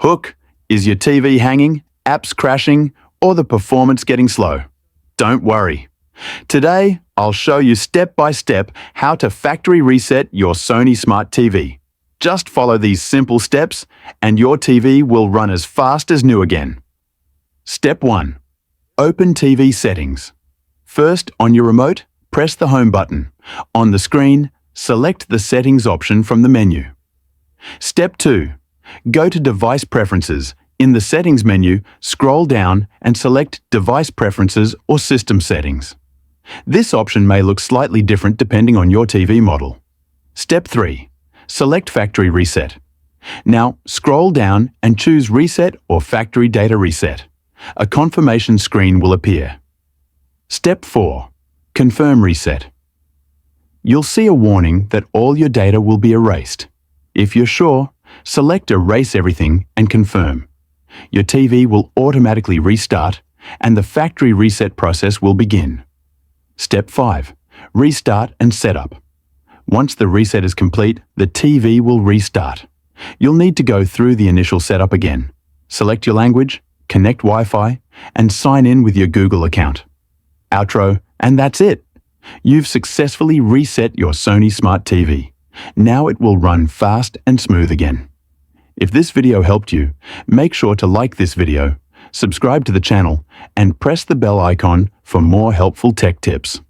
Hook, is your TV hanging, apps crashing, or the performance getting slow? Don't worry. Today, I'll show you step by step how to factory reset your Sony Smart TV. Just follow these simple steps and your TV will run as fast as new again. Step 1. Open TV settings. First, on your remote, press the Home button. On the screen, select the Settings option from the menu. Step 2. Go to Device Preferences. In the Settings menu, scroll down and select Device Preferences or System Settings. This option may look slightly different depending on your TV model. Step 3. Select Factory Reset. Now, scroll down and choose Reset or Factory Data Reset. A confirmation screen will appear. Step 4. Confirm Reset. You'll see a warning that all your data will be erased. If you're sure, select Erase Everything and confirm. Your TV will automatically restart and the factory reset process will begin. Step 5. Restart and setup. Once the reset is complete, the TV will restart. You'll need to go through the initial setup again. Select your language, connect Wi-Fi, and sign in with your Google account. Outro, and that's it. You've successfully reset your Sony Smart TV. Now it will run fast and smooth again. If this video helped you, make sure to like this video, subscribe to the channel, and press the bell icon for more helpful tech tips.